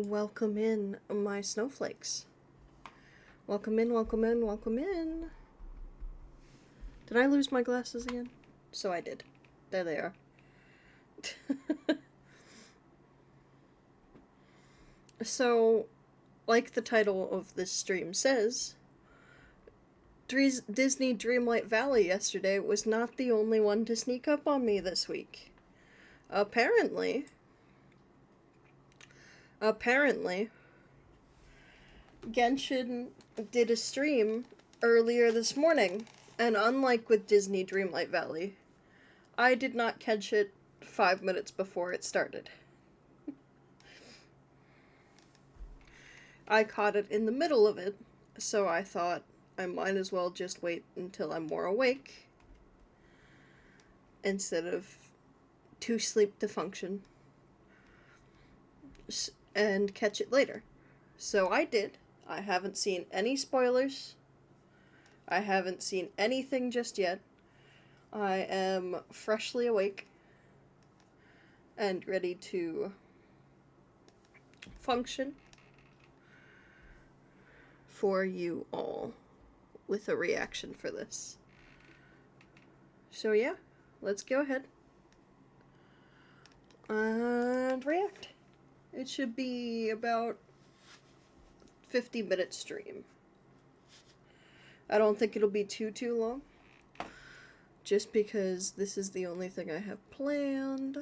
Welcome in, my snowflakes. Welcome in, welcome in, welcome in. Did I lose my glasses again? So I did. There they are. So, like the title of this stream says, Disney Dreamlight Valley yesterday was not the only one to sneak up on me this week. Apparently, Genshin did a stream earlier this morning, and unlike with Disney Dreamlight Valley, I did not catch it 5 minutes before it started. I caught it in the middle of it, so I thought I might as well just wait until I'm more awake instead of too sleep to function and catch it later. So I did. I haven't seen any spoilers. I haven't seen anything just yet. I am freshly awake and ready to function for you all with a reaction for this. So yeah, let's go ahead and react. It should be about 50-minute stream. I don't think it'll be too long, just because this is the only thing I have planned,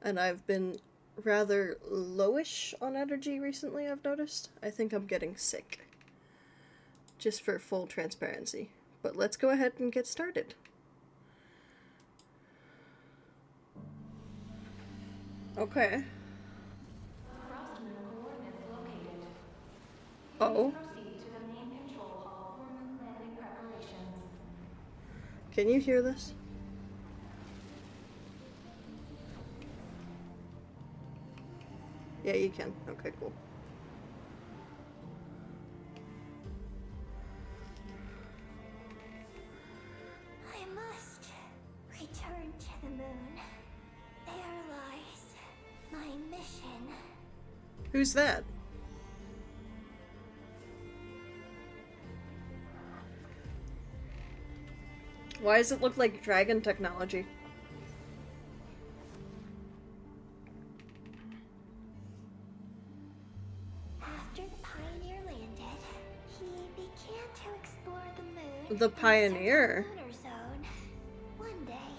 and I've been rather lowish on energy recently, I've noticed. I think I'm getting sick, just for full transparency. But let's go ahead and get started. Okay. Oh. Can you hear this? Yeah, you can. Okay, cool. I must return to the moon. There lies my mission. Who's that? Why does it look like dragon technology? After the Pioneer landed, he began to explore the moon. The Pioneer? In the Circumlunar Zone. One day,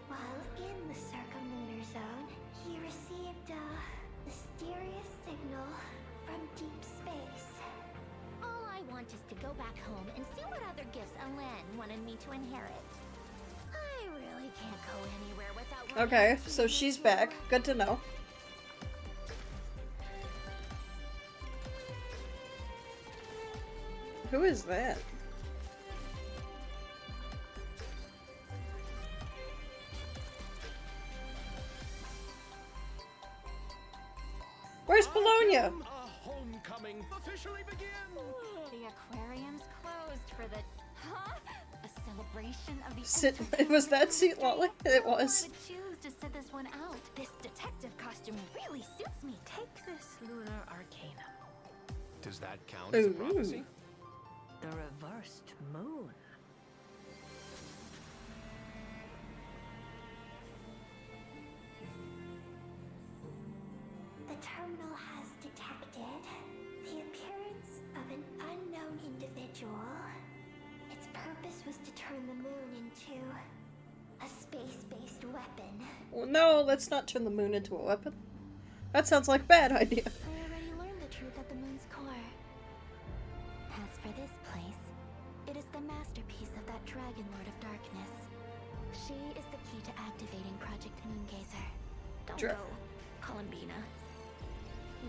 while in the Circumlunar Zone, he received a mysterious signal from deep space. All I want is to go back home and see what other gifts Alen wanted me to inherit. I really can't go anywhere without... Okay, so she's back. Good to know. Who is that? Where's Bologna? Homecoming officially begins. The aquarium's closed for the... Huh? A celebration of the... Was that Seat Lolly? It was. I would choose to sit this one out. This detective costume really suits me. Take this lunar arcanum. Does that count as a prophecy? The reversed moon. The terminal has detected the appearance of an unknown individual. Its purpose was to turn the moon into a space-based weapon. Well, no, let's not turn the moon into a weapon. That sounds like a bad idea. I already learned the truth at the moon's core. As for this place, it is the masterpiece of that Dragon Lord of Darkness. She is the key to activating Project Moongazer. Don't Dra- go, Columbina.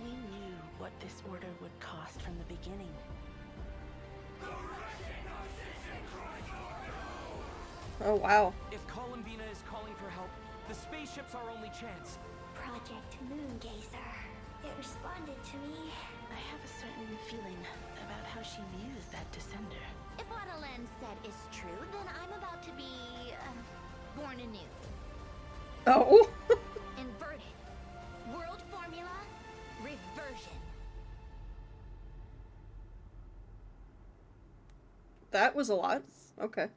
We knew what this order would cost from the beginning. Oh, wow. If Columbina is calling for help, the spaceship's our only chance. Project Moongazer. It responded to me. I have a certain feeling about how she views that descender. If what Alen said is true, then I'm about to be, born anew. Oh. Inverted. World formula, That was a lot. Okay.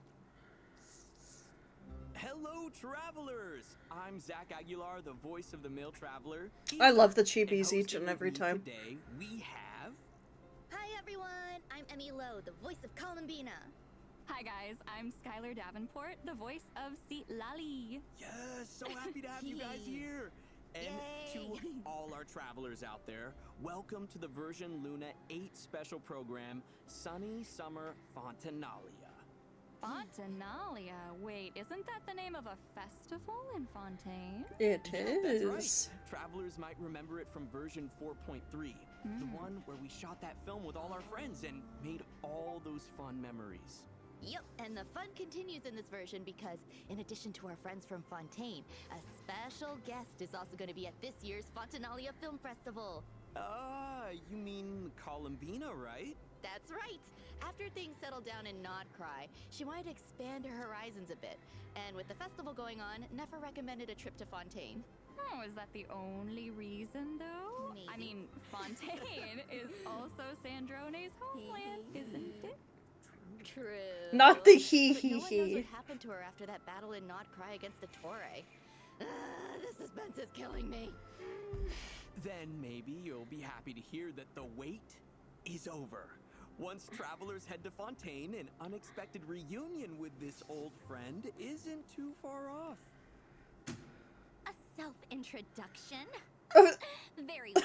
Hello, travelers! I'm Zach Aguilar, the voice of the male traveler. I love the And cheapies each hosting and with every me time. Today we have. Hi everyone, I'm Emmy Lowe, the voice of Columbina. Hi guys, I'm Skylar Davenport, the voice of Seat Lally. Yes, so happy to have you guys here. And Yay. to all our travelers out there, welcome to the version Luna 8 special program, Sunny Summer Fontanalia. Fontanalia? Wait, isn't that the name of a festival in Fontaine? It Yeah, that's right. is. Travelers might remember it from version 4.3, the one where we shot that film with all our friends and made all those fun memories. Yep, and the fun continues in this version because, in addition to our friends from Fontaine, a special guest is also going to be at this year's Fontanalia Film Festival. Ah, you mean Columbina, right? That's right. After things settled down in Nod Cry, she wanted to expand her horizons a bit. And with the festival going on, Nefer recommended a trip to Fontaine. Oh, is that the only reason though? I Maybe. mean, Fontaine is also Sandrone's homeland, isn't it? True. Not the But no one knows hee. what happened to her after that battle in Nod Cry against the Torre. The suspense is killing me. Then maybe you'll be happy to hear that the wait is over. Once travelers head to Fontaine, an unexpected reunion with this old friend isn't too far off. A self-introduction? Very well.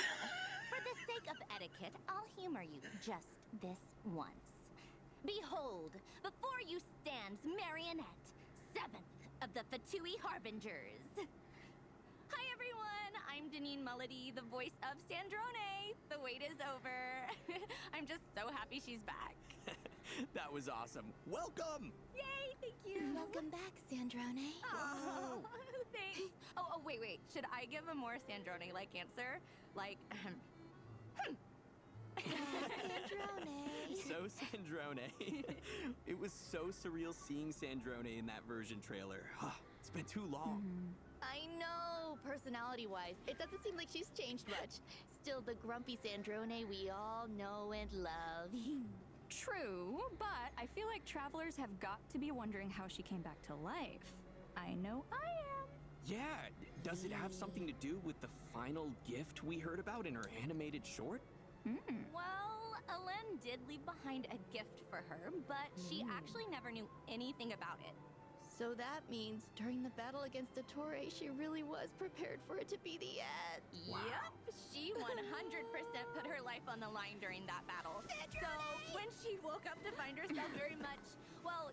For the sake of etiquette, I'll humor you just this once. Behold, before you stands Marionette, 7th of the Fatui Harbingers. Hi everyone, I'm Deneen Mulledy, the voice of Sandrone. The wait is over. I'm just so happy she's back. That was awesome. Welcome! Yay, thank you. Welcome back, Sandrone. Oh, thanks. Oh, wait. Should I give a more Sandrone-like answer? Like, Sandrone. So Sandrone. It was so surreal seeing Sandrone in that version trailer. It's been too long. I know, personality-wise, it doesn't seem like she's changed much. Still the grumpy Sandrone we all know and love. True, but I feel like travelers have got to be wondering how she came back to life. I know I am. Yeah, does it have something to do with the final gift we heard about in her animated short? well, Elen did leave behind a gift for her, but she actually never knew anything about it. So that means during the battle against the Torre, she really was prepared for it to be the end. Yep, she 100% put her life on the line during that battle. So when she woke up to find herself very much, well,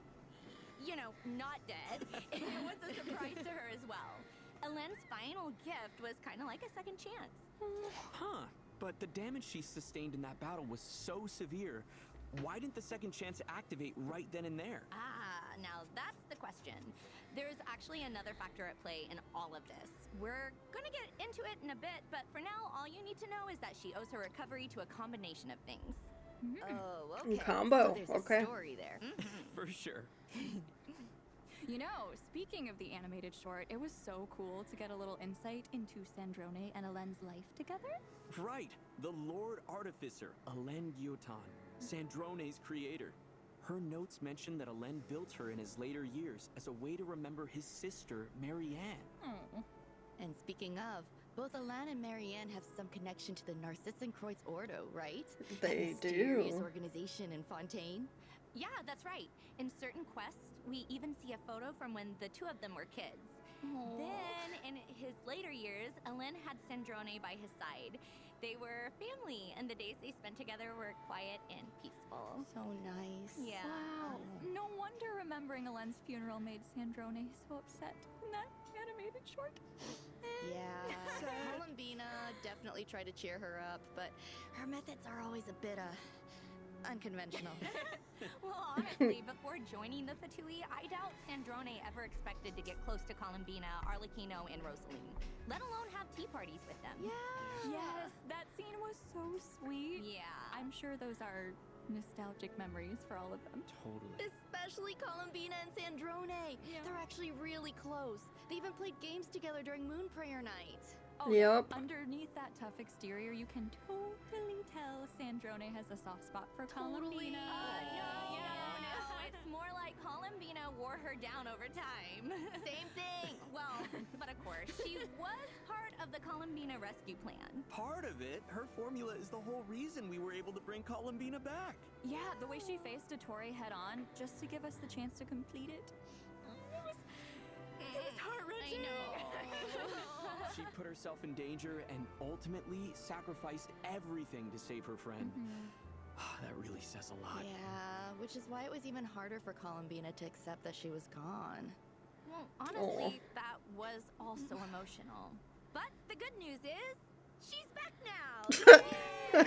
you know, not dead, it was a surprise to her as well. Elen's final gift was kind of like a second chance. Huh, but the damage she sustained in that battle was so severe. Why didn't the second chance activate right then and there? Now that's the question. There's actually another factor at play in all of this. We're gonna get into it in a bit, but for now, all you need to know is that she owes her recovery to a combination of things. Oh, okay. Combo, So there's okay. a story there. For sure. You know, speaking of the animated short, it was so cool to get a little insight into Sandrone and Elen's life together. Right, the Lord Artificer, Elen Guillotin, Sandrone's creator. Her notes mention that Elen built her in his later years as a way to remember his sister, Marianne. Oh. And speaking of, both Alan and Marianne have some connection to the Narcissenkreuz Ordo, right? They That mysterious do. organization in Fontaine. Yeah, that's right. In certain quests, we even see a photo from when the two of them were kids. Then, in his later years, Elen had Sandrone by his side. They were family, and the days they spent together were quiet and peaceful. So nice. Yeah. Wow. No wonder remembering Elen's funeral made Sandrone so upset in that animated short. Yeah. Columbina definitely tried to cheer her up, but her methods are always a bit, unconventional. Well, honestly, before joining the Fatui, I doubt Sandrone ever expected to get close to Columbina, Arlecchino, and Rosaline, let alone have tea parties with them. Yes, that scene was so sweet. Yeah. I'm sure those are nostalgic memories for all of them. Totally. Especially Columbina and Sandrone. Yeah. They're actually really close. They even played games together during Moon Prayer Night. Oh, yeah. Yep. Underneath that tough exterior, you can totally tell Sandrone has a soft spot for Totally. Columbina. No, it's More like Columbina wore her down over time. Same thing. Well, but of course, she was part of the Columbina rescue plan. Part of it, her formula is the whole reason we were able to bring Columbina back. Yeah, the way she faced Ettore head on just to give us the chance to complete it. It was heart-wrenching. I know. She put herself in danger and ultimately sacrificed everything to save her friend. That really says a lot. Yeah, which is why it was even harder for Columbina to accept that she was gone. Well, honestly, that was also emotional. But the good news is, she's back now.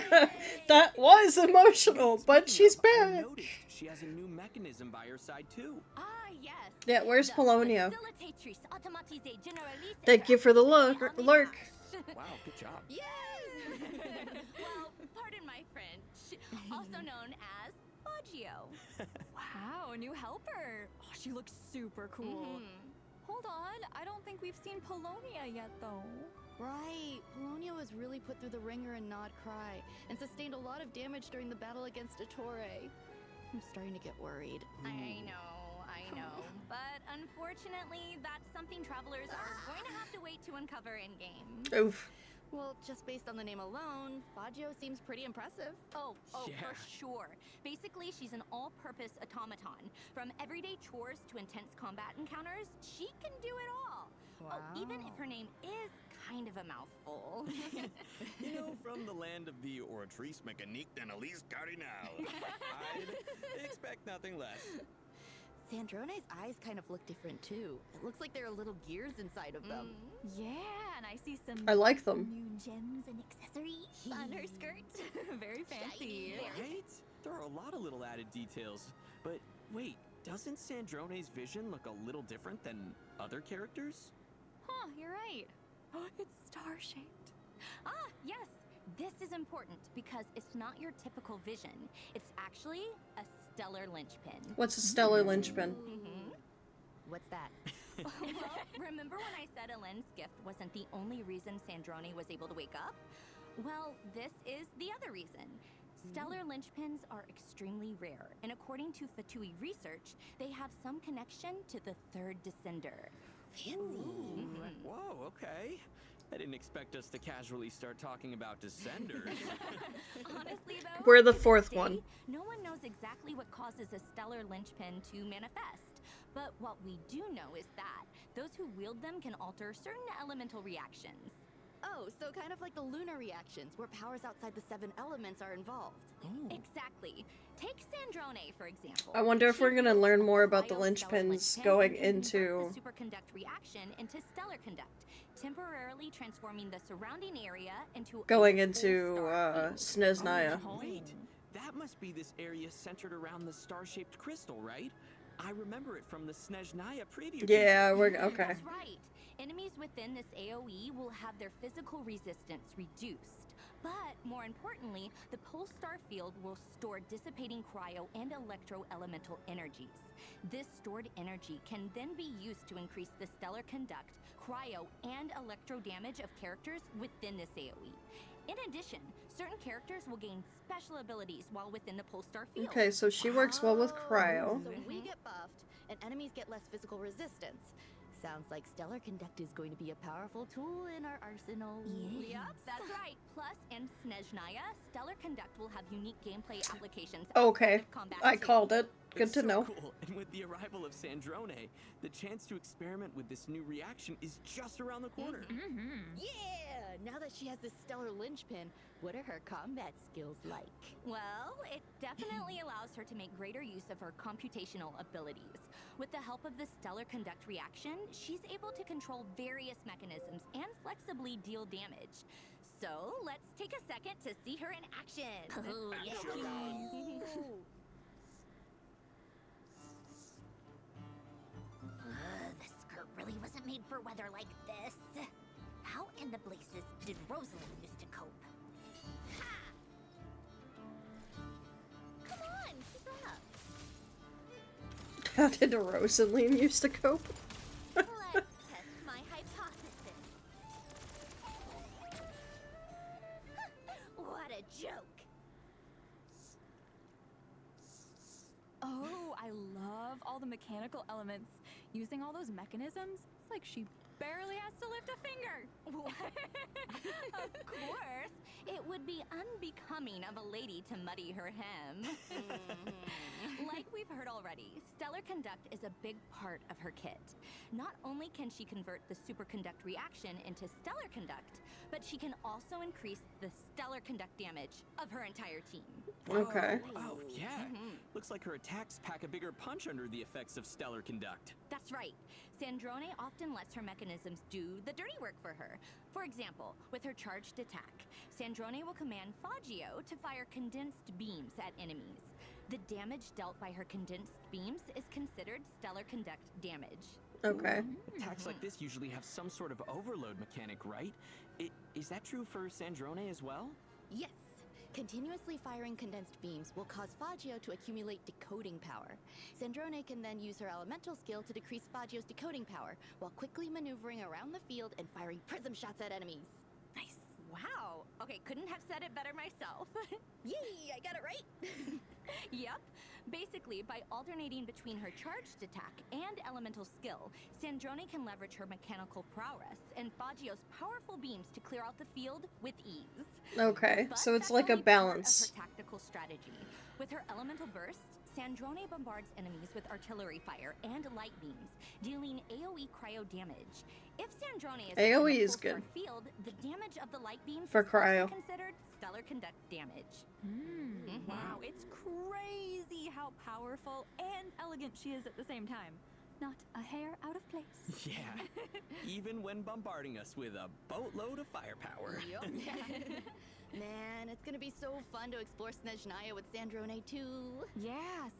That was emotional, but she's I back. noticed she has a new mechanism by her side too. Ah, yes. Yeah, where's The Polonia? Facilitatrice Automatise Generalis Thank you for the Interactive lurk. Omni lurk. Dash. Wow, good job. Yay! Well, pardon my French. Also known as Baggio. Wow, a new helper. Oh, she looks super cool. Hold on, I don't think we've seen Polonia yet, though. Right, Polonia was really put through the ringer in Nod Cry, and sustained a lot of damage during the battle against Ettore. I'm starting to get worried. I know. But unfortunately, that's something travelers are going to have to wait to uncover in-game. Oof. Well, just based on the name alone, Baggio seems pretty impressive. Oh, Yeah. for sure. Basically, she's an all-purpose automaton. From everyday chores to intense combat encounters, she can do it all. Oh, even if her name is kind of a mouthful. You know, from the land of the Oratrice Mécanique d'Analyse Cardinal, I'd expect nothing less. Sandrone's eyes kind of look different too. It looks like there are little gears inside of them. Yeah, and I see some I like them. new gems and accessories on her skirt. Very fancy. Right? There are a lot of little added details. But wait, doesn't Sandrone's vision look a little different than other characters? Huh, you're right. It's star-shaped. Ah, yes. This is important because it's not your typical vision. It's actually a stellar linchpin. What's a stellar linchpin? What's that? Well, remember when I said Helen's gift wasn't the only reason Sandrone was able to wake up? Well, this is the other reason. Stellar linchpins are extremely rare, and according to Fatui research, they have some connection to the third descender. Fancy. Whoa, okay. I didn't expect us to casually start talking about descenders. Honestly, though, We're the to this fourth day, one. No one knows exactly what causes a stellar linchpin to manifest. But what we do know is that those who wield them can alter certain elemental reactions. Oh, so kind of like the lunar reactions, where powers outside the 7 elements are involved. Exactly. Take Sandrone, for example. I wonder if She we're gonna wields learn a more about the cryostellar linchpins linchpin going and can convert into- the superconduct reaction into stellar conduct, temporarily transforming the surrounding area into Going a into, full star field. Sneznaya. Oh. Wait, that must be this area centered around the star-shaped crystal, right? I remember it from the Sneznaya preview. Yeah, we're okay. That's right. Enemies within this AoE will have their physical resistance reduced. But more importantly, the pulse star field will store dissipating cryo and electro-elemental energies. This stored energy can then be used to increase the stellar conduct, cryo, and electro damage of characters within this AoE. In addition, certain characters will gain special abilities while within the pulse star field. Okay, so she works well with cryo. So we get buffed, and enemies get less physical resistance. Sounds like Stellar Conduct is going to be a powerful tool in our arsenal. Yep, that's right. Plus, in Sneznaya, Stellar Conduct will have unique gameplay applications. Okay, outside of combat I too. called it. Good It's to so know. Cool. And with the arrival of Sandrone, the chance to experiment with this new reaction is just around the corner. Yeah! Now that she has this stellar linchpin, what are her combat skills like? Well, it definitely allows her to make greater use of her computational abilities. With the help of the Stellar Conduct reaction, she's able to control various mechanisms and flexibly deal damage. So, let's take a second to see her in action. Oh, yes, please. The skirt really wasn't made for weather like this. How in the blazes did Rosalind used to cope? Come on, keep up. How did Rosaline used to cope? Let's test my hypothesis. What a joke. Oh, I mechanical elements. Using all those mechanisms, it's like she barely has to lift a finger. Of course, it would be unbecoming of a lady to muddy her hem. Like we've heard already, Stellar Conduct is a big part of her kit. Not only can she convert the Superconduct reaction into Stellar Conduct, but she can also increase the Stellar Conduct damage of her entire team. Okay. Oh, yeah. Looks like her attacks pack a bigger punch under the effects of Stellar Conduct. That's right. Sandrone often lets her mechanisms do the dirty work for her. For example, with her charged attack, Sandrone will command Fagio to fire condensed beams at enemies. The damage dealt by her condensed beams is considered Stellar Conduct damage. Okay. Attacks like this usually have some sort of overload mechanic, right? Is that true for Sandrone as well? Yes. Continuously firing condensed beams will cause Fagio to accumulate decoding power. Sandrone can then use her elemental skill to decrease Fagio's decoding power, while quickly maneuvering around the field and firing prism shots at enemies. Nice. Wow. Okay, couldn't have said it better myself. Yay, I got it right! Yep. Basically, by alternating between her charged attack and elemental skill, Sandrone can leverage her mechanical prowess and Fagio's powerful beams to clear out the field with ease. Okay, But so it's that's like a only part balance. of her tactical strategy. With her elemental bursts, Sandrone bombards enemies with artillery fire and light beams, dealing AoE cryo damage. If Sandrone is AoE in a is full-star good. field, the damage of the light beams For is also cryo. considered Stellar Conduct damage. Wow, it's crazy how powerful and elegant she is at the same time. Not a hair out of place. Yeah. Even when bombarding us with a boatload of firepower. Man, it's gonna be so fun to explore Snezhnaya with Sandrone too. Yeah,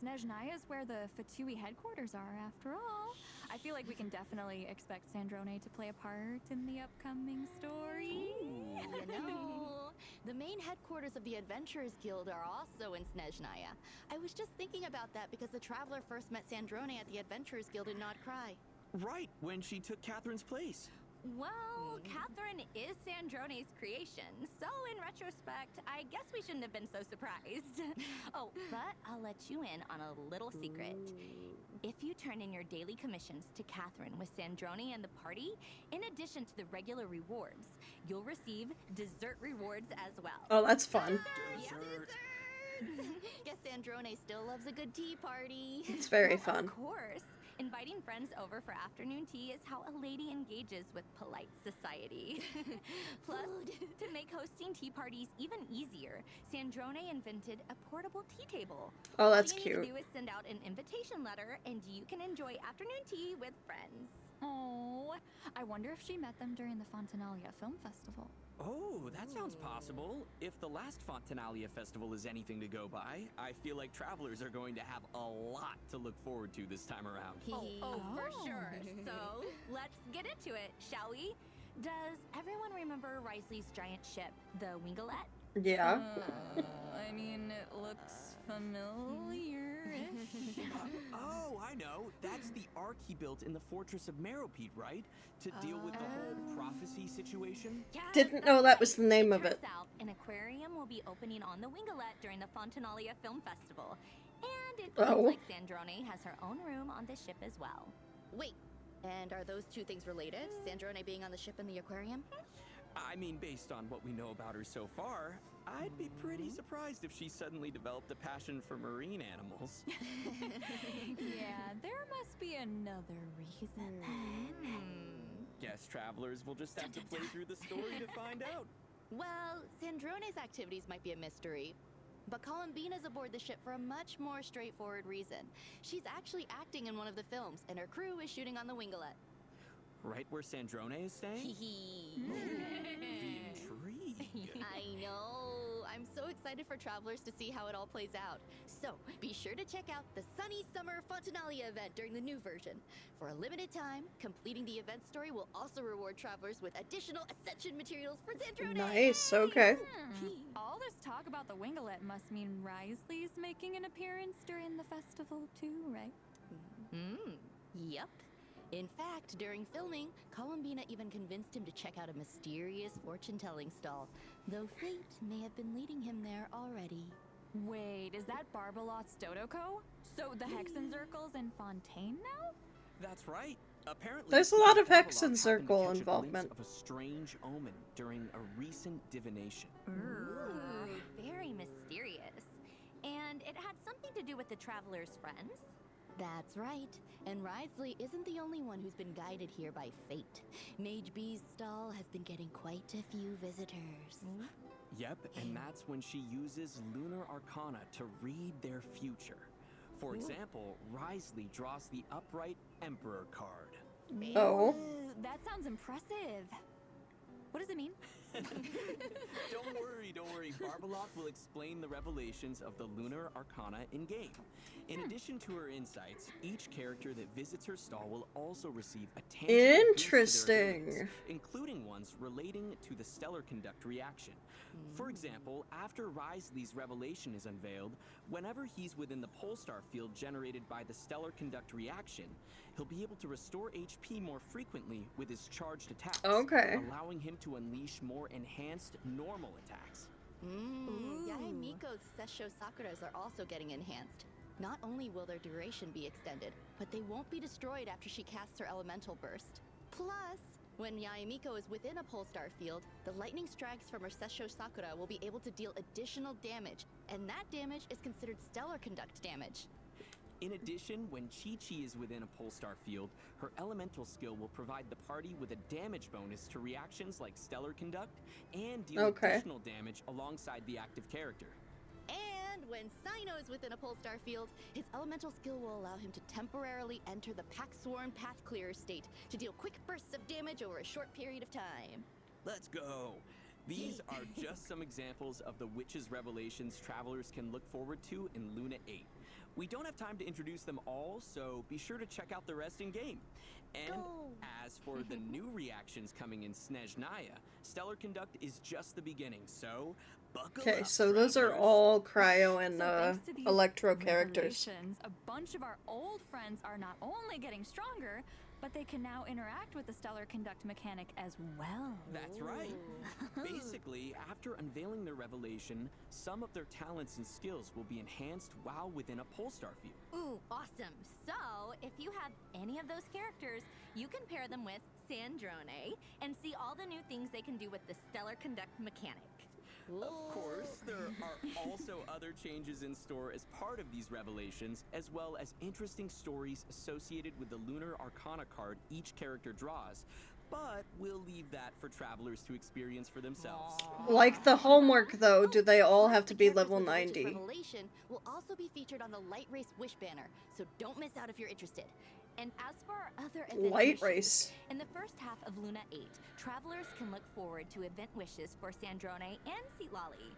Snezhnaya is where the Fatui headquarters are, after all. I feel like we can definitely expect Sandrone to play a part in the upcoming story. You know, the main headquarters of the Adventurers Guild are also in Snezhnaya. I was just thinking about that because the Traveler first met Sandrone at the Adventurers Guild in Nod Cry. Right, when she took Catherine's place. Well, Catherine is Sandrone's creation, so in retrospect, I guess we shouldn't have been so surprised. Oh, but I'll let you in on a little secret. If you turn in your daily commissions to Catherine with Sandrone and the party, in addition to the regular rewards, you'll receive dessert rewards as well. Oh, that's fun. Dessert. Guess Sandrone still loves a good tea party. It's very Well, fun. Of course. Inviting friends over for afternoon tea is how a lady engages with polite society. Plus, to make hosting tea parties even easier, Sandrone invented a portable tea table. Oh, that's All you need cute. to do is send out an invitation letter, and you can enjoy afternoon tea with friends. Oh, I wonder if she met them during the Fontanalia Film Festival. Oh, that sounds possible. If the last Fontanalia festival is anything to go by, I feel like travelers are going to have a lot to look forward to this time around. Oh, for sure. So, let's get into it, shall we? Does everyone remember Risley's giant ship, the Wingalette? Yeah. I mean, it looks familiar-ish. Oh, I know. That's the ark he built in the fortress of Meropete, right? To deal with the whole prophecy situation? Yes, Didn't that's know that right. was the name of Turns it. out an aquarium will be opening on the Wingalette during the Fontanalia Film Festival. And it seems Oh. like Sandrone has her own room on the ship as well. Wait, and are those two things related? Sandrone being on the ship and the aquarium? I mean, based on what we know about her so far, I'd be pretty surprised if she suddenly developed a passion for marine animals. Yeah, there must be another reason then. Guess travelers will just have to play through the story to find out. Well, Sandrone's activities might be a mystery, but Columbina's aboard the ship for a much more straightforward reason. She's actually acting in one of the films, and her crew is shooting on the Wingalette. Right where Sandrone is staying? Hee The intrigue. I know. I'm so excited for travelers to see how it all plays out. So, be sure to check out the Sunny Summer Fontanalia event during the new version. For a limited time, completing the event story will also reward travelers with additional Ascension materials for Sandrone. Nice, okay. All this talk about the Wingalette must mean Risley's making an appearance during the festival too, right? Yep. In fact, during filming, Columbina even convinced him to check out a mysterious fortune-telling stall, though fate may have been leading him there already. Wait, is that Barbalot's Dodoko? So the Hexen Circle's in Fontaine now? That's right. Apparently, There's a lot of Barbalot Hexen happened to Circle catch a glimpse involvement. of a strange omen during a recent divination. Ooh, very mysterious. And it had something to do with the Traveler's friends? That's right. And Risley isn't the only one who's been guided here by fate. Mage B's stall has been getting quite a few visitors. Yep, and that's when she uses lunar arcana to read their future. For example, Risley draws the upright Emperor card. Oh. Ooh, that sounds impressive. What does it mean? Don't worry. Barbalot will explain the revelations of the lunar arcana in-game. In addition to her insights, each character that visits her stall will also receive a tangible boost to their Interesting. abilities, including ones relating to the stellar conduct reaction. For example, after Risley's revelation is unveiled, whenever he's within the Polestar field generated by the stellar conduct reaction, he'll be able to restore HP more frequently with his charged attacks, Okay. allowing him to unleash more enhanced normal attacks. Yaemiko's Sessho Sakuras are also getting enhanced. Not only will their duration be extended, but they won't be destroyed after she casts her elemental burst. Plus, when Yaemiko is within a Polestar field, the lightning strikes from her Sessho Sakura will be able to deal additional damage, and that damage is considered stellar conduct damage. In addition, when Chi-Chi is within a Polestar field, her elemental skill will provide the party with a damage bonus to reactions like stellar conduct and deal additional damage alongside the active character. And when Sino is within a Polestar field, his elemental skill will allow him to temporarily enter the Pack-Sworn Path Clearer state to deal quick bursts of damage over a short period of time. Let's go! These are just some examples of the witches' revelations travelers can look forward to in Luna 8. We don't have time to introduce them all, so be sure to check out the rest in game. And as for the new reactions coming in Snezhnaya, Stellar Conduct is just the beginning, so buckle Okay, up, so those are travelers. all Cryo and So thanks to these Electro characters. revelations, a bunch of our old friends are not only getting stronger, but they can now interact with the stellar conduct mechanic as well. That's right. Basically, after unveiling their revelation, some of their talents and skills will be enhanced while within a Polestar field. Ooh, awesome. So, if you have any of those characters, you can pair them with Sandrone and see all the new things they can do with the stellar conduct mechanic. Of course, there are also other changes in store as part of these revelations, as well as interesting stories associated with the Lunar Arcana card each character draws. But we'll leave that for travelers to experience for themselves. Like the homework, though, do they all have to be Characters level with the Witch's 90? Revelation will also be featured on the Light Race Wish banner, so don't miss out if you're interested. And as for our other event Light wishes, race. in the first half of Luna 8, travelers can look forward to event wishes for Sandrone and Seatlolly.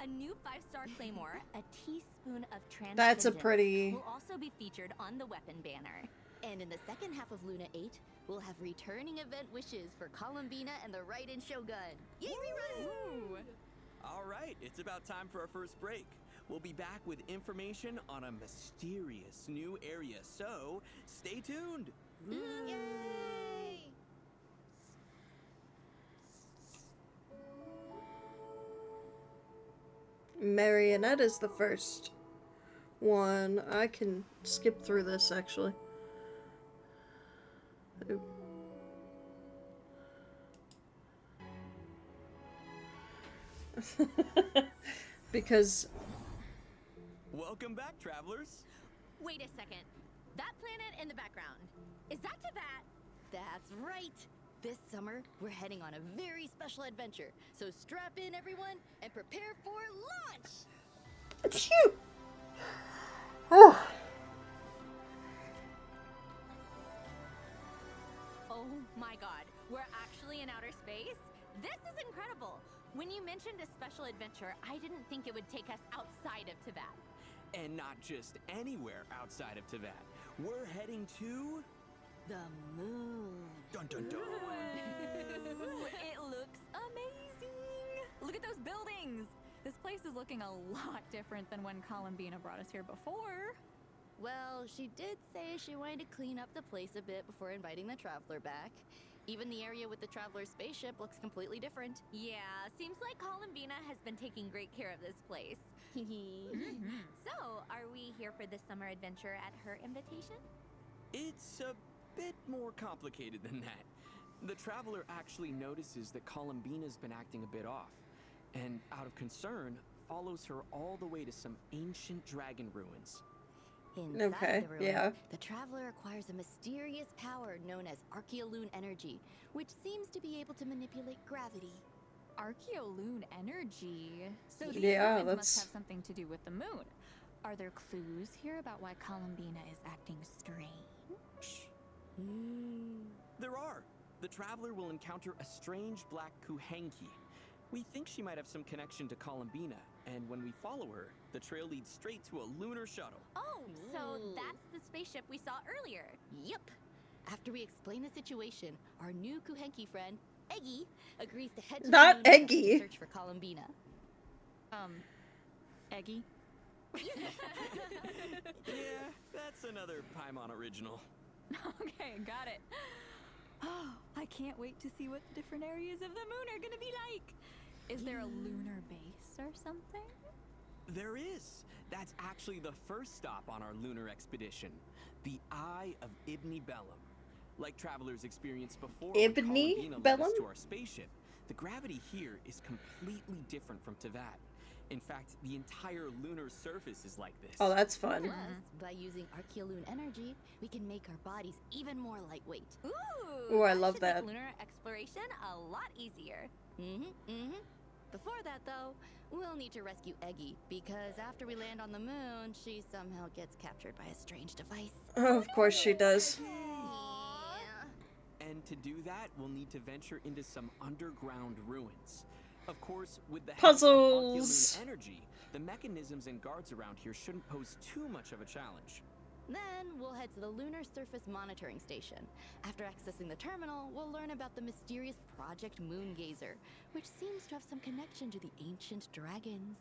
A new 5-star claymore, a teaspoon of transcendence, That's a pretty... will also be featured on the weapon banner. And in the second half of Luna 8, we'll have returning event wishes for Columbina and the Raiden Shogun. Yay, rerun! All right, it's about time for our first break. We'll be back with information on a mysterious new area, so stay tuned. Yay! Marionette is the first one. I can skip through this, actually. Ooh. Because... Welcome back, travelers. Wait a second. That planet in the background, is that Teyvat? That's right! This summer, we're heading on a very special adventure, so strap in, everyone, and prepare for launch! Phew! Oh. Oh my god, we're actually in outer space? This is incredible! When you mentioned a special adventure, I didn't think it would take us outside of Teyvat. And not just anywhere outside of Teyvat. We're heading to... The moon. Dun dun dun! It looks amazing! Look at those buildings! This place is looking a lot different than when Columbina brought us here before. Well, she did say she wanted to clean up the place a bit before inviting the traveler back. Even the area with the Traveler's spaceship looks completely different. Yeah, seems like Columbina has been taking great care of this place. So, are we here for this summer adventure at her invitation? It's a bit more complicated than that. The Traveler actually notices that Columbina's been acting a bit off, and out of concern, follows her all the way to some ancient dragon ruins. Inside Okay, the ruins, yeah. the Traveler acquires a mysterious power known as Archeoloon energy, which seems to be able to manipulate gravity. Archeoloon energy. So these Yeah, ruins that's- must have something to do with the moon. Are there clues here about why Columbina is acting strange? There are. The Traveler will encounter a strange black Kuhenki. We think she might have some connection to Columbina, and when we follow her, the trail leads straight to a lunar shuttle. Oh, so Ooh. that's the spaceship we saw earlier. Yep. After we explain the situation, our new Kuhenki friend, Eggy, agrees to head to Not the moon Eggy. to search for Columbina. Eggy? Yeah, that's another Paimon original. Okay, got it. Oh, I can't wait to see what the different areas of the moon are gonna be like. Is there a lunar base or something? There is. That's actually the first stop on our lunar expedition, the Eye of Ibni Bellum. Like travelers experienced before when Ibni Columbina led us Bellum? to our spaceship, the gravity here is completely different from Tevat. In fact, the entire lunar surface is like this. Oh, that's fun. Plus, by using Archeoloon energy, we can make our bodies even more lightweight. Ooh, I love should make that. lunar exploration a lot easier. Before that, though, we'll need to rescue Eggy, because after we land on the moon, she somehow gets captured by a strange device. Oh, of course she does. And to do that, we'll need to venture into some underground ruins. Of course, with the help Puzzles. of Archeoloon energy, the mechanisms and guards around here shouldn't pose too much of a challenge. Then we'll head to the Lunar Surface Monitoring Station. After accessing the terminal, we'll learn about the mysterious Project Moongazer, which seems to have some connection to the ancient dragons.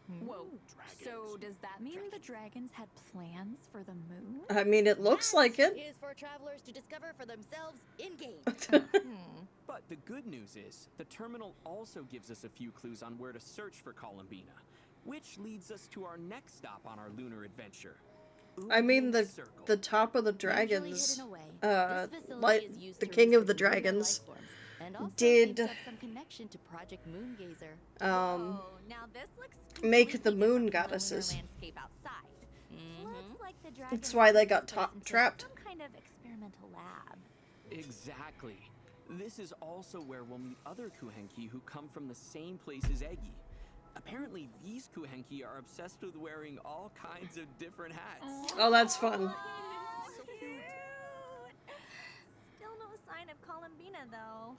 Whoa. Dragons. So does that mean the dragons had plans for the moon? I mean, it looks like it. Is for travelers to discover for themselves in-game. But the good news is, the terminal also gives us a few clues on where to search for Columbina, which leads us to our next stop on our lunar adventure. I mean, Udian Circle. the top of the Usually dragons, hidden away, this facility like is used the to king of the research lunar dragons, life forms, and also did seems to have some connection to Project Moongazer. Oh, now this looks make completely the moon different from the lunar goddesses. landscape outside. Looks like the dragons That's why they turned got this place into trapped. Some kind of experimental lab. Exactly. This is also where we'll meet other Kuhenki who come from the same place as Eggy. Apparently, these Kuhenki are obsessed with wearing all kinds of different hats. Oh, that's fun. So cute. Still no sign of Columbina, though.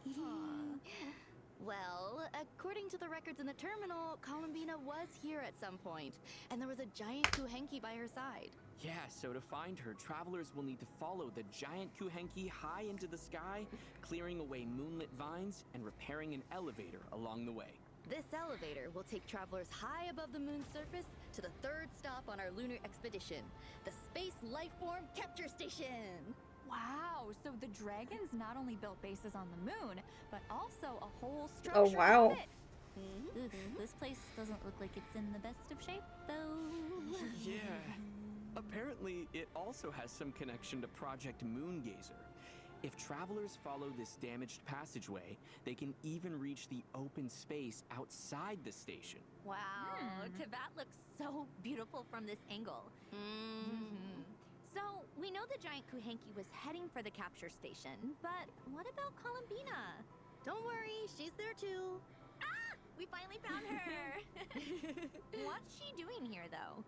Well, according to the records in the terminal, Columbina was here at some point, and there was a giant Kuhenki by her side. Yeah, so to find her, travelers will need to follow the giant Kuhenki high into the sky, clearing away moonlit vines and repairing an elevator along the way. This elevator will take travelers high above the moon's surface to the third stop on our lunar expedition, the Space Lifeform Capture Station. Wow, so the dragons not only built bases on the moon, but also a whole structure Oh, wow. above it. Oof, this place doesn't look like it's in the best of shape, though. Yeah. Apparently, it also has some connection to Project Moongazer. If travelers follow this damaged passageway, they can even reach the open space outside the station. Wow, Tevat looks so beautiful from this angle. So, we know the giant Kuhenki was heading for the capture station, but what about Columbina? Don't worry, she's there too. We finally found her! What's she doing here, though?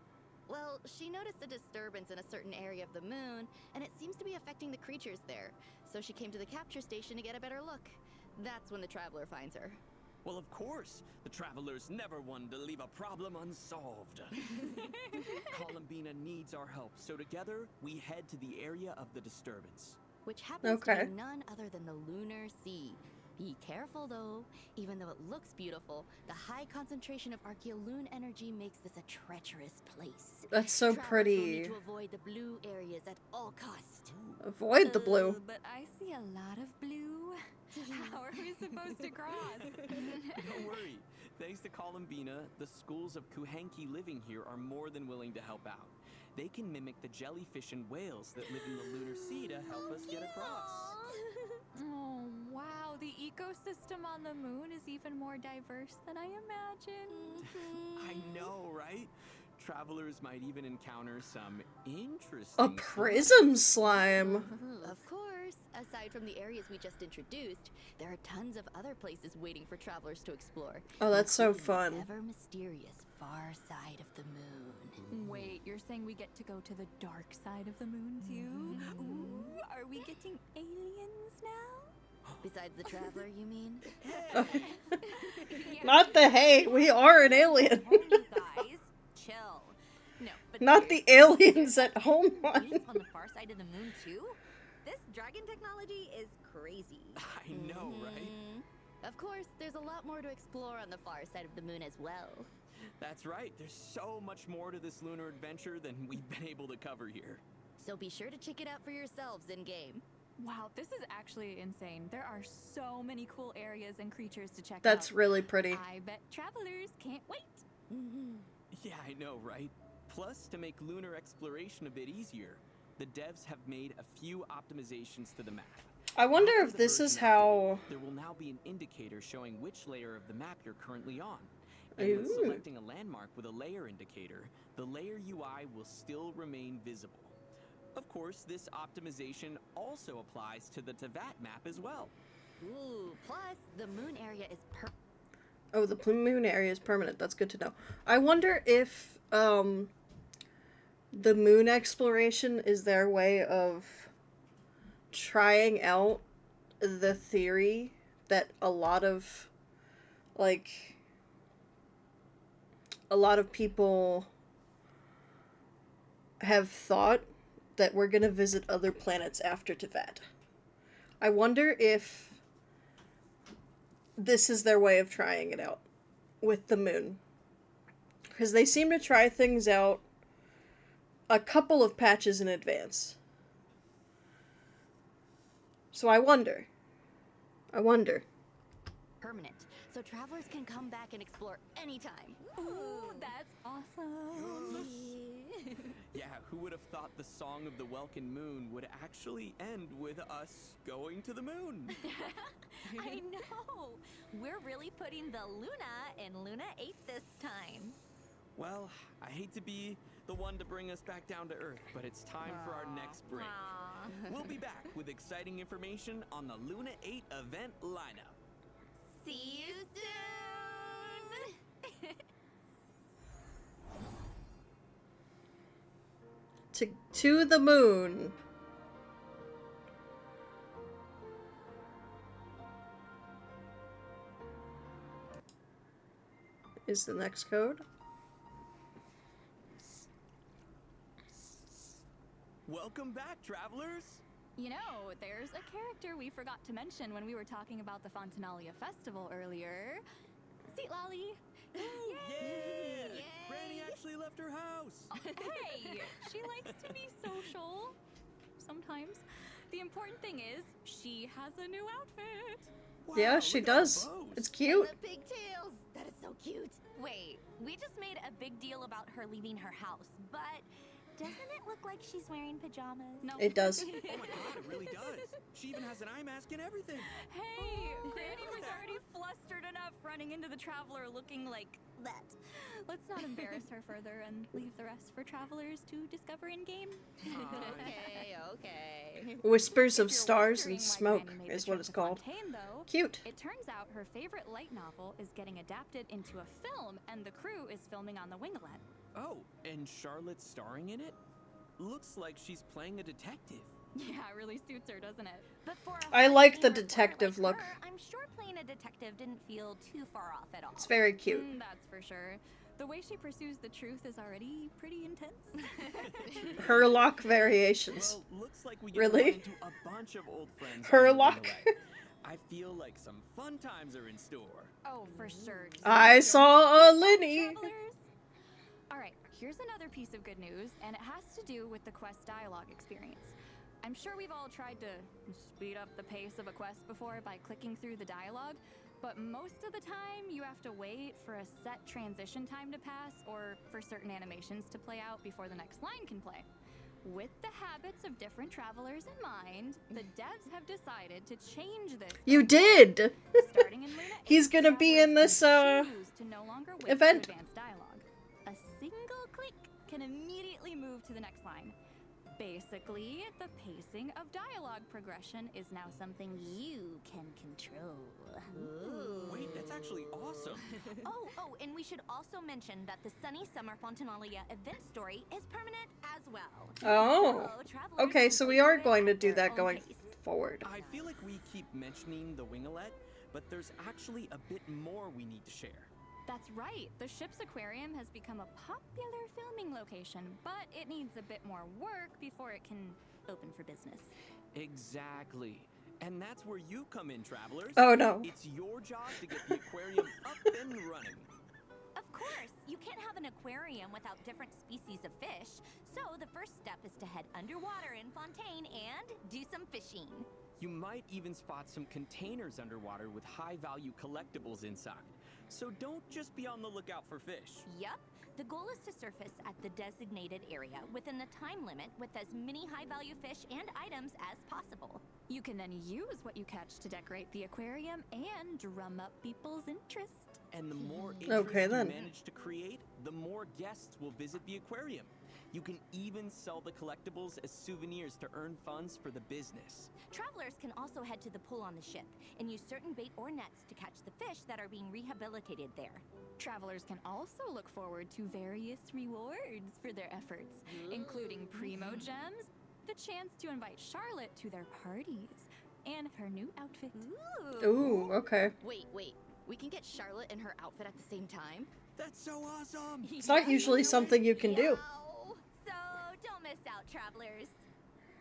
Well, she noticed a disturbance in a certain area of the moon, and it seems to be affecting the creatures there. So she came to the capture station to get a better look. That's when the traveler finds her. Well, of course, the travelers never wanted to leave a problem unsolved. Columbina needs our help, so together we head to the area of the disturbance. Which happens to Okay. be none other than the Lunar Sea. Be careful though, even though it looks beautiful, the high concentration of Archeoloon energy makes this a treacherous place. That's so Travelers will pretty. need to avoid the blue areas at all costs. Avoid the blue. But I see a lot of blue. How are we supposed to cross? Don't worry. Thanks to Columbina, the schools of Kuhenki living here are more than willing to help out. They can mimic the jellyfish and whales that live in the lunar sea to help us get across. Oh, wow. The ecosystem on the moon is even more diverse than I imagined. I know, right? Travelers might even encounter some interesting... A prism slime. Of course, aside from the areas we just introduced, there are tons of other places waiting for travelers to explore. Oh, that's so including fun. the ever mysterious far side of the moon. Wait, you're saying we get to go to the dark side of the moon too? Ooh, are we getting aliens now? Besides the traveler, you mean? Not the hey, we are an alien. Home, you guys. Chill. No, but Not the seriously, aliens at home there's one. life on the far side of the moon too? This dragon technology is crazy. I know, right? Of course, there's a lot more to explore on the far side of the moon as well. That's right. There's so much more to this lunar adventure than we've been able to cover here. So be sure to check it out for yourselves in-game. Wow, this is actually insane. There are so many cool areas and creatures to check That's out. really pretty. I bet travelers can't wait. Yeah, I know, right? Plus, to make lunar exploration a bit easier, the devs have made a few optimizations to the map. I wonder After if the this is version how... update, there will now be an indicator showing which layer of the map you're currently on. And when Ooh. selecting a landmark with a layer indicator, the layer UI will still remain visible. Of course, this optimization also applies to the Tevat map as well. Ooh, plus the moon area is Oh, the moon area is permanent. That's good to know. I wonder if the moon exploration is their way of trying out the theory that a lot of people have thought that we're gonna visit other planets after Tevat. I wonder if this is their way of trying it out with the moon. Because they seem to try things out a couple of patches in advance. So I wonder. permanent, so travelers can come back and explore anytime. Ooh, that's awesome. Yeah, who would have thought the Song of the Welkin Moon would actually end with us going to the moon? I know. We're really putting the Luna in Luna 8 this time. Well, I hate to be the one to bring us back down to Earth, but it's time for our next break. Aw. We'll be back with exciting information on the Luna 8 event lineup. See you soon. To the moon. Is the next code? Welcome back, travelers! You know, there's a character we forgot to mention when we were talking about the Fontanalia Festival earlier. Seat Lolly. Yeah! Granny actually left her house! Hey, she likes to be social. Sometimes. The important thing is, she has a new outfit. Yeah, Wow, she look at her does. bows. It's cute. And the pigtails! That is so cute. Wait, we just made a big deal about her leaving her house, but doesn't it look like she's wearing pajamas? No. It does. Oh my god, it really does. She even has an eye mask and everything. Hey, Granny was already flustered enough running into the traveler looking like that. Let's not embarrass her further and leave the rest for travelers to discover in-game. Okay. Whispers of If you're Stars wondering and why Smoke Granny made is the what trip it's to called. Fontaine, though, Cute. it turns out her favorite light novel is getting adapted into a film, and the crew is filming on the Winglet. Oh, and Charlotte's starring in it? Looks like she's playing a detective. Yeah, it really suits her, doesn't it? But for a I hard like the hitting reporter detective like look. her, I'm sure playing a detective didn't feel too far off at all. It's very cute. That's for sure. The way she pursues the truth is already pretty intense. Herlock variations. Well, looks like we get Really? run into a bunch of old friends. Herlock? on the way. I feel like some fun times are in store. Oh, for sure. I saw a Linny. Travelers. All right, here's another piece of good news, and it has to do with the quest dialogue experience. I'm sure we've all tried to speed up the pace of a quest before by clicking through the dialogue, but most of the time you have to wait for a set transition time to pass or for certain animations to play out before the next line can play. With the habits of different travelers in mind, the devs have decided to change this. You did! Starting in Luna 8, He's gonna be in travelers this, can choose to no longer wait event. to advance dialogue. A single click can immediately move to the next line. Basically, the pacing of dialogue progression is now something you can control. Wait, that's actually awesome. Oh, and we should also mention that the Sunny Summer Fontinalia event story is permanent as well. Oh. So, travelers Okay, can so play we are through it going to at do their that own going pace. forward. I feel like we keep mentioning the winglet, but there's actually a bit more we need to share. That's right. The ship's aquarium has become a popular filming location, but it needs a bit more work before it can open for business. Exactly. And that's where you come in, travelers. Oh no. It's your job to get the aquarium up and running. Of course, you can't have an aquarium without different species of fish. So the first step is to head underwater in Fontaine and do some fishing. You might even spot some containers underwater with high-value collectibles inside. So don't just be on the lookout for fish. Yup. The goal is to surface at the designated area within the time limit with as many high-value fish and items as possible. You can then use what you catch to decorate the aquarium and drum up people's interest. And the more interest Okay, you then. manage to create, the more guests will visit the aquarium. You can even sell the collectibles as souvenirs to earn funds for the business. Travelers can also head to the pool on the ship and use certain bait or nets to catch the fish that are being rehabilitated there. Travelers can also look forward to various rewards for their efforts, including primo gems, the chance to invite Charlotte to their parties, and her new outfit. Ooh, okay. Wait. We can get Charlotte and her outfit at the same time? That's so awesome! It's not usually something you can do. Yow! So don't miss out, travelers.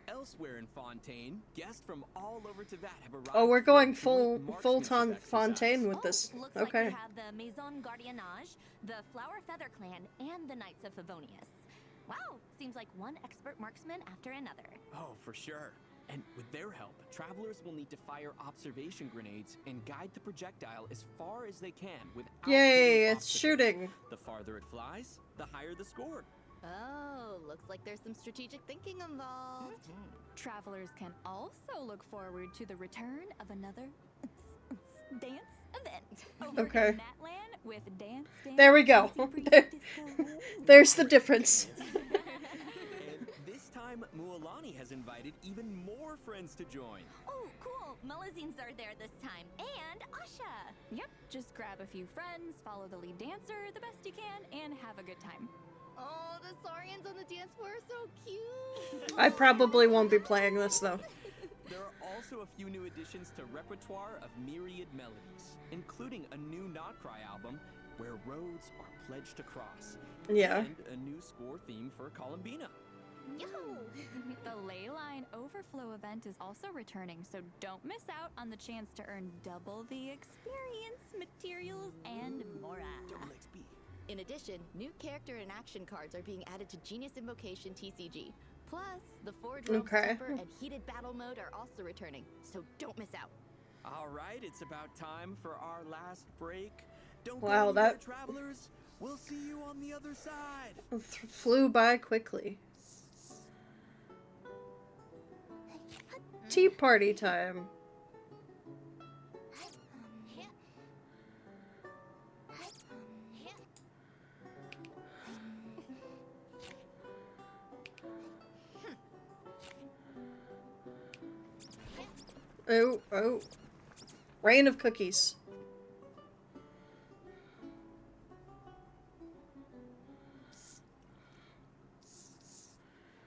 Elsewhere in Fontaine, guests from all over Teyvat have arrived. Oh, we're for a going joint full marksmanship exercise. Fontaine with this. Looks like Okay. we have the Maison Gardiennage, the Flower Feather Clan, and the Knights of Favonius. Wow, seems like one expert marksman after another. Oh, for sure. And with their help, travelers will need to fire observation grenades and guide the projectile as far as they can without Yay, hitting it's obstacles. shooting. The farther it flies, the higher the score. Oh, looks like there's some strategic thinking involved. Travelers can also look forward to the return of another dance event. Over Okay. in Natland with Dance. There we go. There- There's the difference. And this time, Mualani has invited even more friends to join. Oh, cool. Mullazines are there this time. And Asha. Yep, just grab a few friends, follow the lead dancer the best you can, and have a good time. Oh, the Saurians on the dance floor are so cute. I probably won't be playing this though. There are also a few new additions to repertoire of myriad melodies, including a new Not Cry album, Where Roads Are Pledged to Cross, Yeah. and a new score theme for Columbina. The Leyline Overflow event is also returning, so don't miss out on the chance to earn double the experience, materials, and more. Double XP. In addition, new character and action cards are being added to Genius Invocation TCG. Plus, the Forge Realms Okay. Temper and Heated Battle Mode are also returning, so don't miss out. All right, it's about time for our last break. Don't go Wow, anywhere, that- travelers. We'll see you on the other side. Flew by quickly. Tea party time. Oh. Rain of cookies.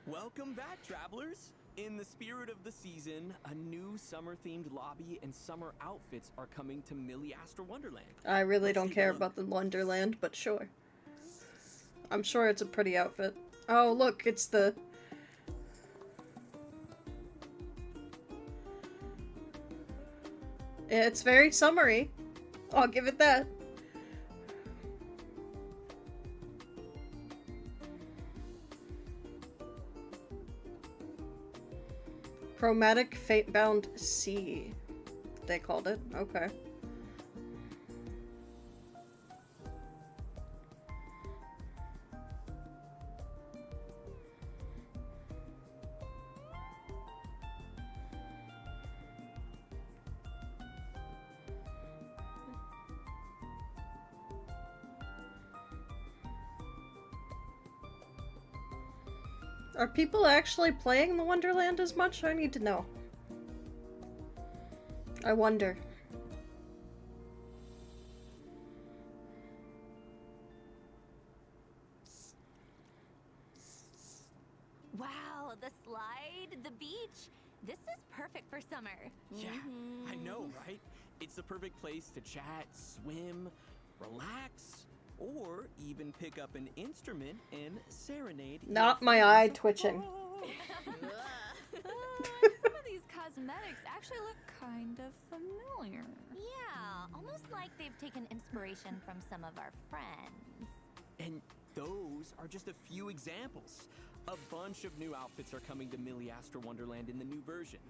Welcome back, travelers. In the spirit of the season, a new summer-themed lobby and summer outfits are coming to Miliastra Wonderland. I really Let's don't take a care look. about the Wonderland, but sure. I'm sure it's a pretty outfit. Oh, look, it's the... Yeah, it's very summery. I'll give it that. Chromatic Fate-Bound Sea, they called it. Okay. Are people actually playing the Wonderland as much? I need to know. I wonder. Wow, the slide, the beach. This is perfect for summer. Yeah, I know, right? It's the perfect place to chat, swim, relax, or even pick up an instrument and serenade. Not my eye twitching. Some of these cosmetics actually look kind of familiar. Yeah, almost like they've taken inspiration from some of our friends. And those are just a few examples. A bunch of new outfits are coming to Miliastra Wonderland in the new version.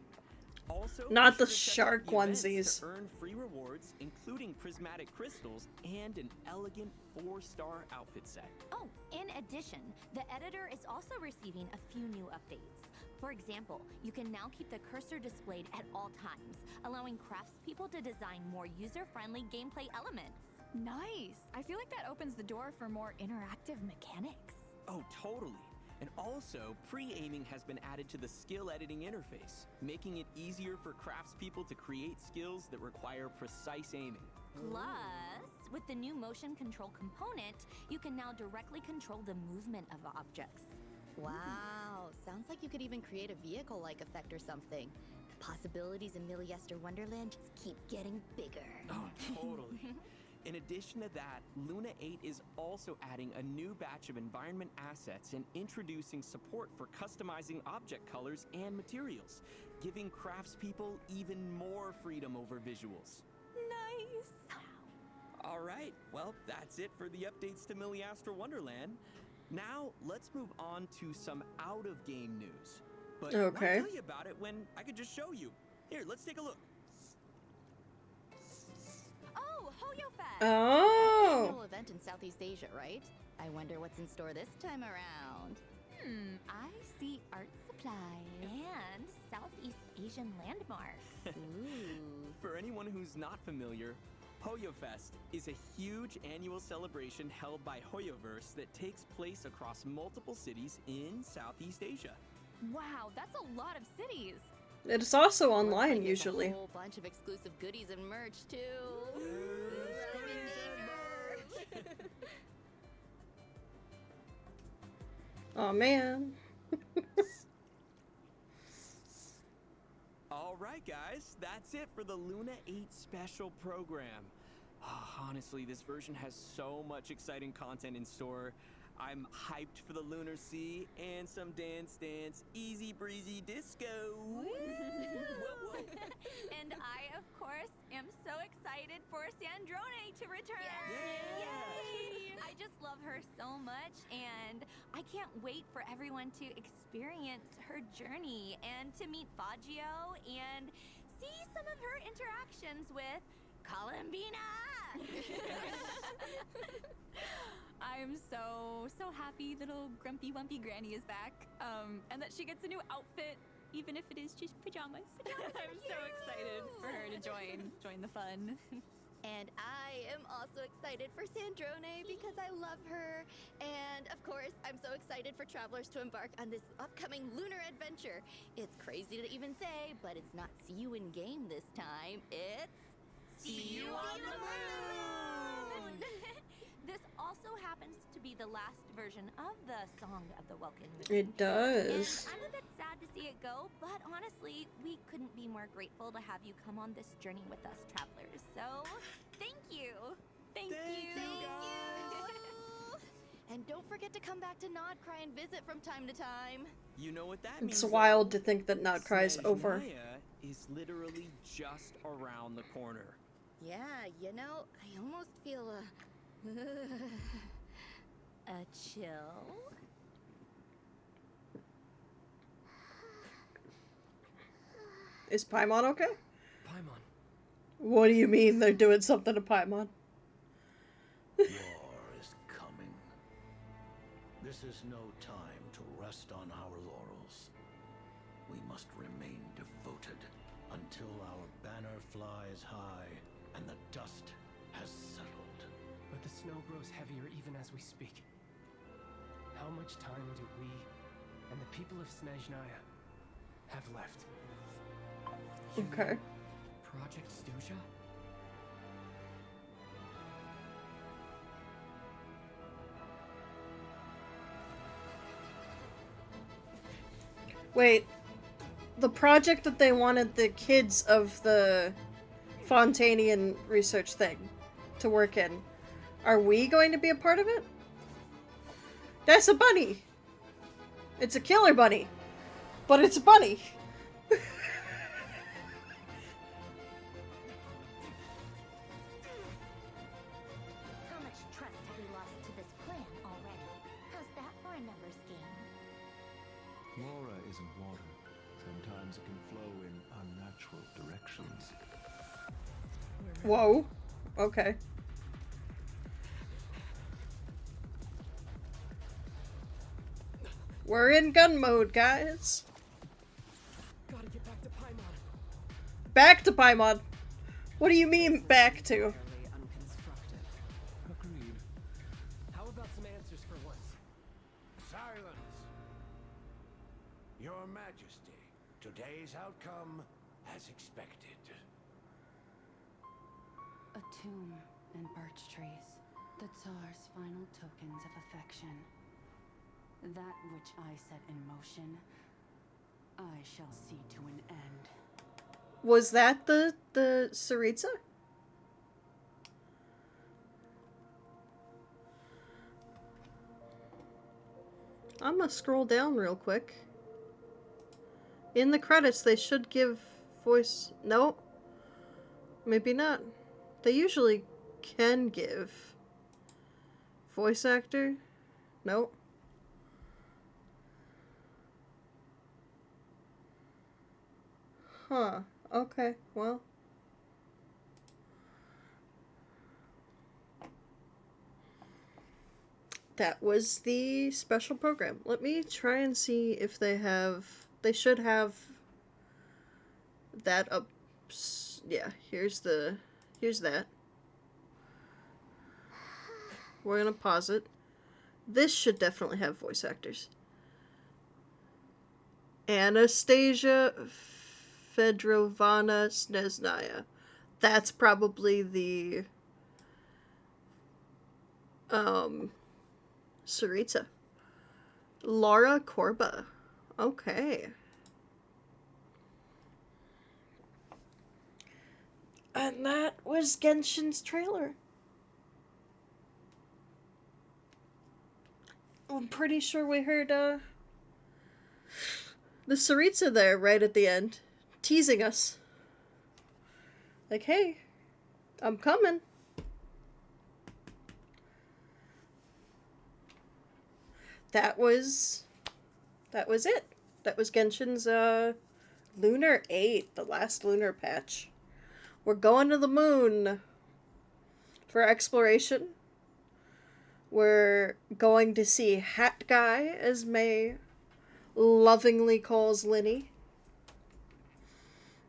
Also, Not be the sure to check out shark the events onesies. to earn free rewards, including prismatic crystals and an elegant 4-star outfit set. Oh, in addition, the editor is also receiving a few new updates. For example, you can now keep the cursor displayed at all times, allowing craftspeople to design more user-friendly gameplay elements. Nice. I feel like that opens the door for more interactive mechanics. Oh, totally. And also, pre-aiming has been added to the skill editing interface, making it easier for craftspeople to create skills that require precise aiming. Plus, with the new motion control component, you can now directly control the movement of objects. Wow, sounds like you could even create a vehicle-like effect or something. The possibilities in Miliastra Wonderland just keep getting bigger. Oh, totally. In addition to that, Luna 8 is also adding a new batch of environment assets and introducing support for customizing object colors and materials, giving craftspeople even more freedom over visuals. Nice! All right, well, that's it for the updates to Miliastra Wonderland. Now, let's move on to some out-of-game news. But Okay. why tell you about it when I could just show you? Here, let's take a look. Oh, HoYoFest! Oh! Annual event in Southeast Asia, right? I wonder what's in store this time around. I see art supplies. And Southeast Asian landmarks. Ooh. For anyone who's not familiar, HoYoFest is a huge annual celebration held by HoYoverse that takes place across multiple cities in Southeast Asia. Wow, that's a lot of cities. It's also Looks online like there's usually. A whole bunch of exclusive goodies and merch too. Oh man. All right, guys, that's it for the Luna 8 special program. Honestly, this version has so much exciting content in store. I'm hyped for the Lunar Sea and some Dance Dance Easy Breezy Disco. Whoa, whoa. And I, of course, am so excited for Sandrone to return. Yay! Yay! I just love her so much, and I can't wait for everyone to experience her journey and to meet Faggio and see some of her interactions with Columbina. I'm so happy little grumpy wumpy granny is back. And that she gets a new outfit, even if it is just pajamas. I'm so excited for her to join the fun. And I am also excited for Sandrone because I love her. And of course, I'm so excited for travelers to embark on this upcoming lunar adventure. It's crazy to even say, but it's not see you in game this time. It's See you on the moon! This also happens to be the last version of the Song of the Welkin Moon. It does. And I'm a bit sad to see it go, but honestly, we couldn't be more grateful to have you come on this journey with us, travelers. So, thank you. Thank you. And don't forget to come back to Nodcry and visit from time to time. You know what that means? It's wild to think that Notcry is over. Snezhnaya is literally just around the corner. Yeah, you know, I almost feel A chill? Is Paimon okay? Paimon. What do you mean they're doing something to Paimon? War is coming. This is no time to rest on our laurels. We must remain devoted until our banner flies high and the dust has settled. But the snow grows heavier even as we speak. How much time do we and the people of Snezhnaya have left? You Okay. know Project Stuja? Wait. The project that they wanted the kids of the Fontanian research thing to work in. Are we going to be a part of it? That's a bunny! It's a killer bunny. But it's a bunny. How much trust have we lost to this plan already? How's that for a numbers game? Laura isn't water. Sometimes it can flow in unnatural directions. Whoa. Okay. We're in gun mode, guys. Gotta get back to Paimon. Back to Paimon. What do you mean, back to? Fairly unconstructed. Agreed. How about some answers for once? Silence! Your Majesty, today's outcome as expected. A tomb and birch trees. The Tsar's final tokens of affection. That which I set in motion, I shall see to an end. Was that the Tsaritsa? I'm gonna scroll down real quick. In the credits, they should give voice... No. Maybe not. They usually can give voice actor. Nope. Huh. Okay, well. That was the special program. Let me try and see if they have... They should have that up... Yeah, here's that. We're gonna pause it. This should definitely have voice actors. Anastasia Fedrovana Sneznaya. That's probably the Tsaritsa. Laura Korba. Okay. And that was Genshin's trailer. I'm pretty sure we heard the Tsaritsa there right at the end, teasing us. Like, hey, I'm coming. That was it. That was Genshin's Lunar 8, the last lunar patch. We're going to the moon for exploration. We're going to see Hat Guy, as May lovingly calls Linny.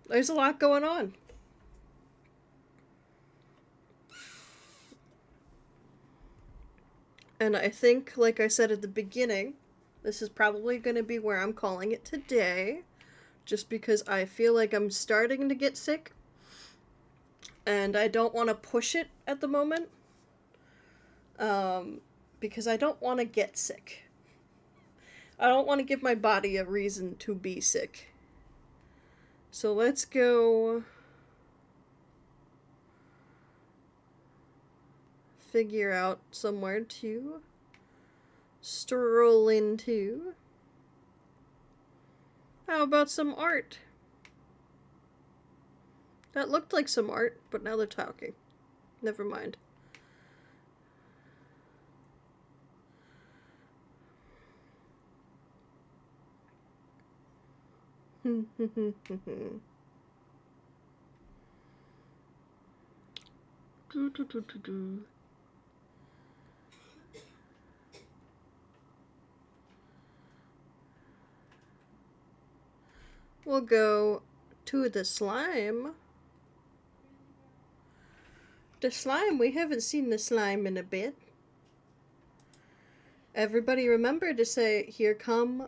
There's a lot going on. And I think, like I said at the beginning, this is probably going to be where I'm calling it today. Just because I feel like I'm starting to get sick. And I don't want to push it at the moment. Because I don't want to get sick. I don't want to give my body a reason to be sick. So let's go figure out somewhere to stroll into. How about some art? That looked like some art, but now they're talking. Never mind. We'll go to the slime. The slime, we haven't seen the slime in a bit. Everybody remember to say, here come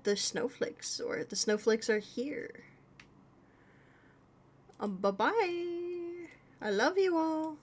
the snowflakes, or the snowflakes are here. Bye-bye. I love you all.